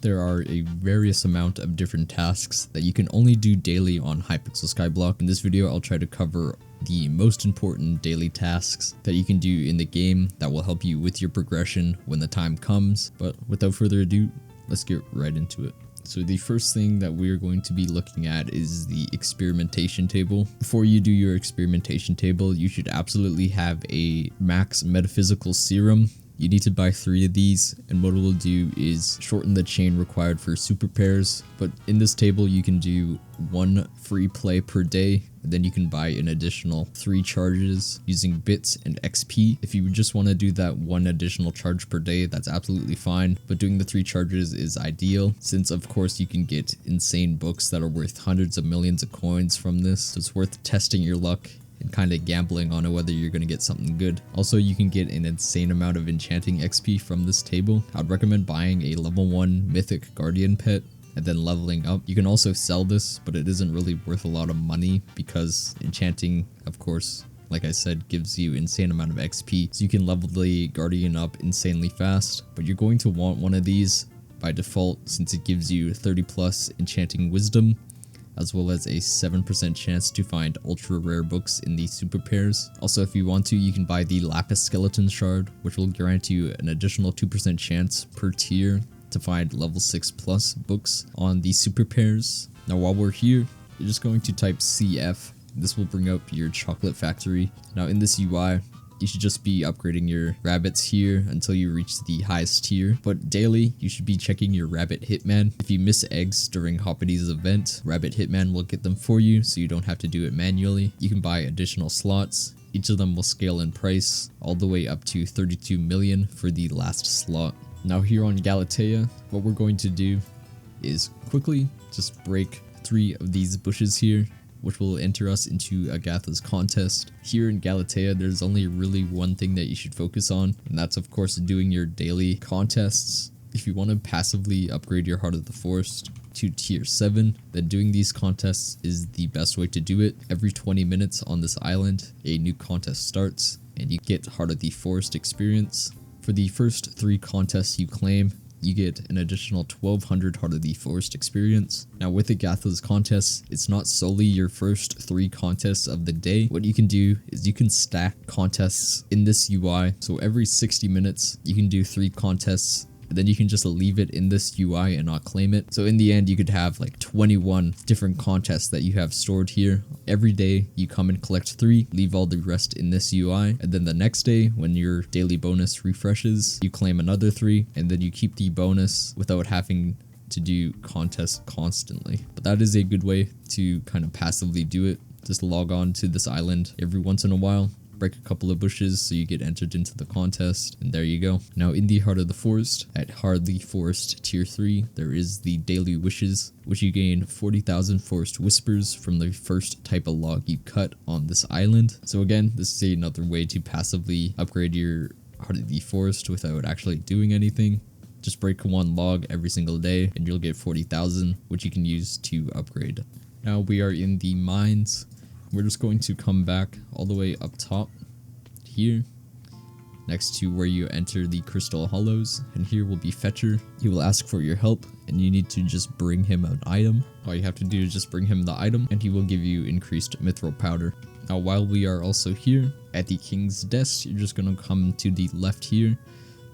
there are a various amount of different tasks that you can only do daily on Hypixel Skyblock. In this video, I'll try to cover the most important daily tasks that you can do in the game that will help you with your progression when the time comes. But without further ado, let's get right into it. So the first thing that we're going to be looking at is the experimentation table. Before you do your experimentation table, you should absolutely have a max metaphysical serum. You need to buy 3 of these, and what it will do is shorten the chain required for super pairs. But in this table, you can do 1 free play per day, and then you can buy an additional 3 charges using bits and XP. If you just want to do that 1 additional charge per day, that's absolutely fine, but doing the 3 charges is ideal, since of course you can get insane books that are worth hundreds of millions of coins from this, so it's worth testing your luck and kind of gambling on it whether you're going to get something good. Also, you can get an insane amount of enchanting XP from this table. I'd recommend buying a level 1 mythic guardian pet and then leveling up. You can also sell this, but it isn't really worth a lot of money because enchanting, of course, like I said, gives you insane amount of XP, so you can level the guardian up insanely fast. But you're going to want one of these by default, since it gives you 30 plus enchanting wisdom, as well as a 7% chance to find ultra rare books in the super pairs. Also, if you want to, you can buy the lapis skeleton shard, which will grant you an additional 2% chance per tier to find level 6 plus books on the super pairs. Now while we're here, you're just going to type CF. This will bring up your chocolate factory. Now in this UI, you should just be upgrading your rabbits here until you reach the highest tier, but daily you should be checking your rabbit hitman. If you miss eggs during Hoppity's event, rabbit hitman will get them for you, so you don't have to do it manually. You can buy additional slots. Each of them will scale in price all the way up to 32 million for the last slot. Now here on Galatea, what we're going to do is quickly just break 3 of these bushes here, which will enter us into Agatha's contest. Here in Galatea, there's only really one thing that you should focus on, and that's of course doing your daily contests. If you want to passively upgrade your Heart of the Forest to tier 7, then doing these contests is the best way to do it. Every 20 minutes on this island, a new contest starts, and you get Heart of the Forest experience. For the first 3 contests you claim, you get an additional 1200 Heart of the Forest experience. Now with Agatha's contests, it's not solely your first 3 contests of the day. What you can do is you can stack contests in this UI. So every 60 minutes, you can do 3 contests, and then you can just leave it in this UI and not claim it. So in the end, you could have like 21 different contests that you have stored here. Every day you come and collect 3, leave all the rest in this UI, and then the next day when your daily bonus refreshes, you claim another 3, and then you keep the bonus without having to do contests constantly. But that is a good way to kind of passively do it. Just log on to this island every once in a while, break a couple of bushes so you get entered into the contest, and there you go. Now in the Heart of the Forest, at Heart of the Forest tier 3, there is the daily wishes, which you gain 40,000 forest whispers from the first type of log you cut on this island. So again, this is another way to passively upgrade your Heart of the Forest without actually doing anything. Just break 1 log every single day and you'll get 40,000, which you can use to upgrade. Now we are in the mines. We're just going to come back all the way up top here, next to where you enter the crystal hollows, and here will be Fetcher. He will ask for your help, and you need to just bring him an item. All you have to do is just bring him the item, and he will give you increased mithril powder. Now while we are also here at the king's desk, you're just going to come to the left here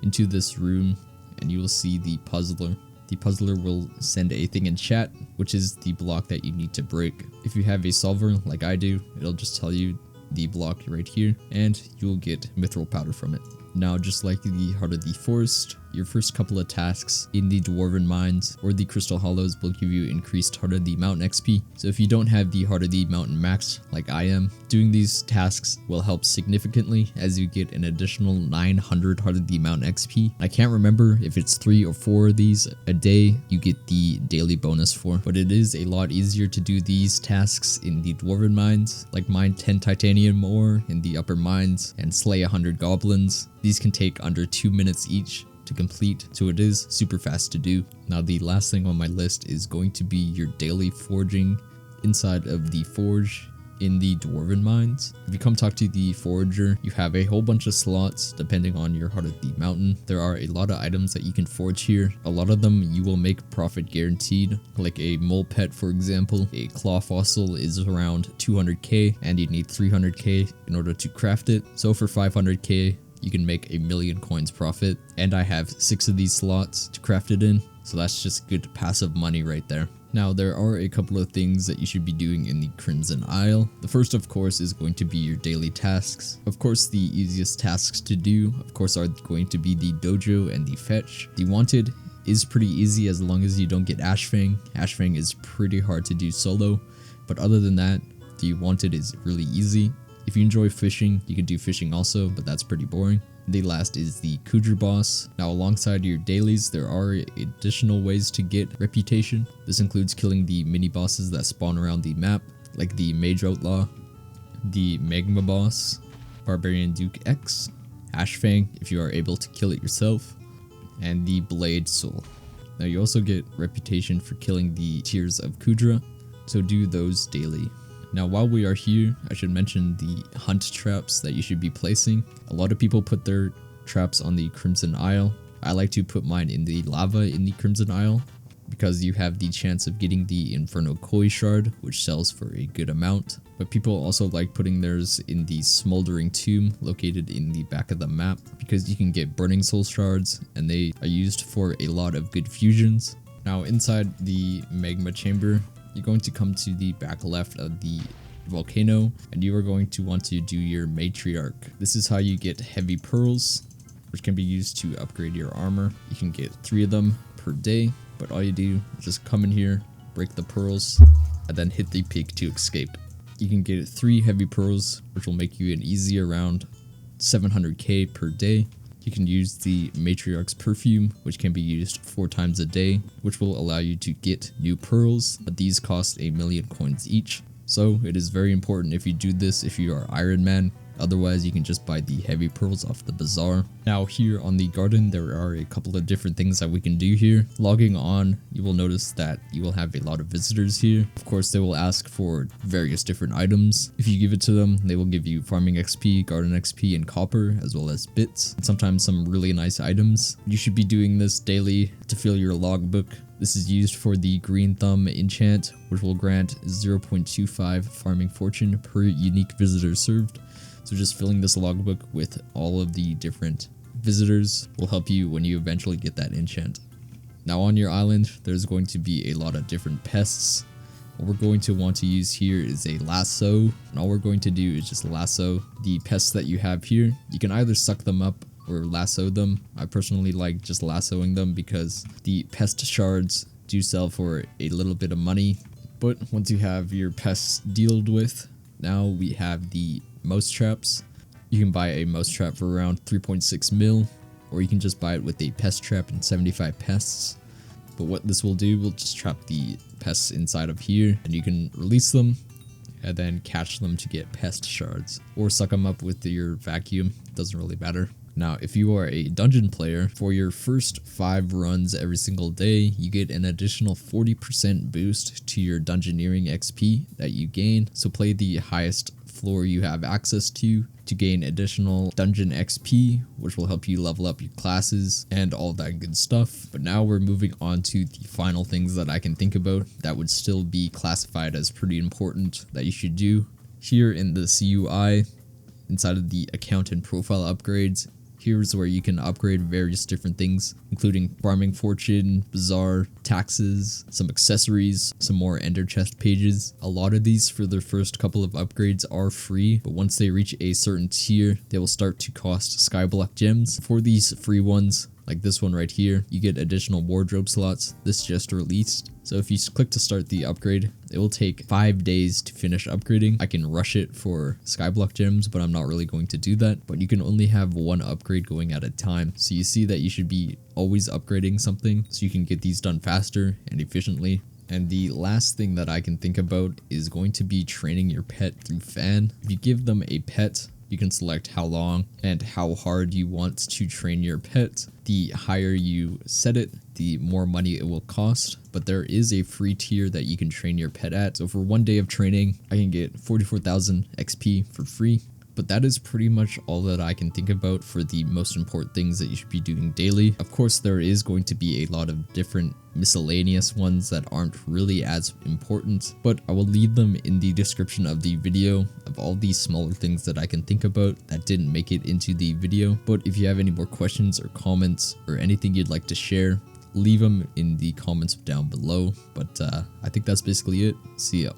into this room, and you will see the puzzler. The puzzler will send a thing in chat, which is the block that you need to break. If you have a solver like I do, it'll just tell you the block right here, and you'll get mithril powder from it. Now, just like the Heart of the Forest, your first couple of tasks in the Dwarven Mines or the Crystal Hollows will give you increased Heart of the Mountain XP. So if you don't have the Heart of the Mountain maxed like I am, doing these tasks will help significantly as you get an additional 900 Heart of the Mountain XP. I can't remember if it's 3 or 4 of these a day you get the daily bonus for, but it is a lot easier to do these tasks in the Dwarven Mines, like mine 10 titanium ore in the upper mines and slay 100 goblins. These can take under 2 minutes each to complete, so it is super fast to do. Now the last thing on my list is going to be your daily forging. Inside of the forge, in the Dwarven Mines. If you come talk to the forager, you have a whole bunch of slots depending on your Heart of the Mountain. There are a lot of items that you can forge here. A lot of them you will make profit guaranteed, like a mole pet for example. A claw fossil is around 200k and you need 300k in order to craft it. So for 500k you can make 1,000,000 coins profit, and I have 6 of these slots to craft it in, so that's just good passive money right there. Now there are a couple of things that you should be doing in the Crimson Isle. The first of course is going to be your daily tasks. Of course the easiest tasks to do of course are going to be the dojo and the fetch. The wanted is pretty easy as long as you don't get Ashfang. Ashfang is pretty hard to do solo, but other than that the wanted is really easy. If you enjoy fishing, you can do fishing also, but that's pretty boring. The last is the Kudra boss. Now alongside your dailies, there are additional ways to get reputation. This includes killing the mini bosses that spawn around the map, like the Mage Outlaw, the Magma boss, Barbarian Duke X, Ashfang if you are able to kill it yourself, and the Blade Soul. Now you also get reputation for killing the tiers of Kudra, so do those daily. Now while we are here, I should mention the hunt traps that you should be placing. A lot of people put their traps on the Crimson Isle. I like to put mine in the lava in the Crimson Isle because you have the chance of getting the Inferno Koi shard, which sells for a good amount. But people also like putting theirs in the Smoldering Tomb located in the back of the map because you can get Burning Soul shards and they are used for a lot of good fusions. Now inside the magma chamber, you're going to come to the back left of the volcano and you are going to want to do your matriarch. This is how you get heavy pearls, which can be used to upgrade your armor. You can get 3 of them per day, but all you do is just come in here, break the pearls, and then hit the peak to escape. You can get 3 heavy pearls, which will make you an easy around 700k per day. You can use the Matriarch's Perfume, which can be used 4 times a day, which will allow you to get new pearls, but these cost 1,000,000 coins each. So it is very important if you do this if you are Iron Man. Otherwise you can just buy the heavy pearls off the bazaar. Now here on the garden there are a couple of different things that we can do here. Logging on, you will notice that you will have a lot of visitors here. Of course they will ask for various different items. If you give it to them, they will give you farming XP, garden XP, and copper, as well as bits, and sometimes some really nice items. You should be doing this daily to fill your logbook. This is used for the Green Thumb enchant, which will grant 0.25 farming fortune per unique visitor served. So just filling this logbook with all of the different visitors will help you when you eventually get that enchant. Now on your island, there's going to be a lot of different pests. What we're going to want to use here is a lasso, and all we're going to do is just lasso the pests that you have here. You can either suck them up or lasso them. I personally like just lassoing them because the pest shards do sell for a little bit of money. But once you have your pests dealt with, now we have the mouse traps. You can buy a mouse trap for around 3.6 mil, or you can just buy it with a pest trap and 75 pests. But what this will do will just trap the pests inside of here, and you can release them and then catch them to get pest shards, or suck them up with your vacuum. It doesn't really matter. Now, if you are a dungeon player, for your first 5 runs every single day, you get an additional 40% boost to your dungeoneering XP that you gain. So play the highest floor you have access to gain additional dungeon XP, which will help you level up your classes and all that good stuff. But now we're moving on to the final things that I can think about that would still be classified as pretty important that you should do. Here in the CUI, inside of the account and profile upgrades, here's where you can upgrade various different things, including farming fortune, bazaar, taxes, some accessories, some more ender chest pages. A lot of these for their first couple of upgrades are free, but once they reach a certain tier, they will start to cost Skyblock gems. For these free ones, like this one right here, you get additional wardrobe slots. This just released. So if you click to start the upgrade, it will take 5 days to finish upgrading. I can rush it for Skyblock gems, but I'm not really going to do that. But you can only have 1 upgrade going at a time. So you see that you should be always upgrading something so you can get these done faster and efficiently. And the last thing that I can think about is going to be training your pet through fan. If you give them a pet, You can select how long and how hard you want to train your pet. The higher you set it, the more money it will cost, but there is a free tier that you can train your pet at. So for 1 day of training, I can get 44,000 XP for free. But that is pretty much all that I can think about for the most important things that you should be doing daily. Of course, there is going to be a lot of different miscellaneous ones that aren't really as important, but I will leave them in the description of the video of all these smaller things that I can think about that didn't make it into the video. But if you have any more questions or comments or anything you'd like to share, leave them in the comments down below. But I think that's basically it. See ya.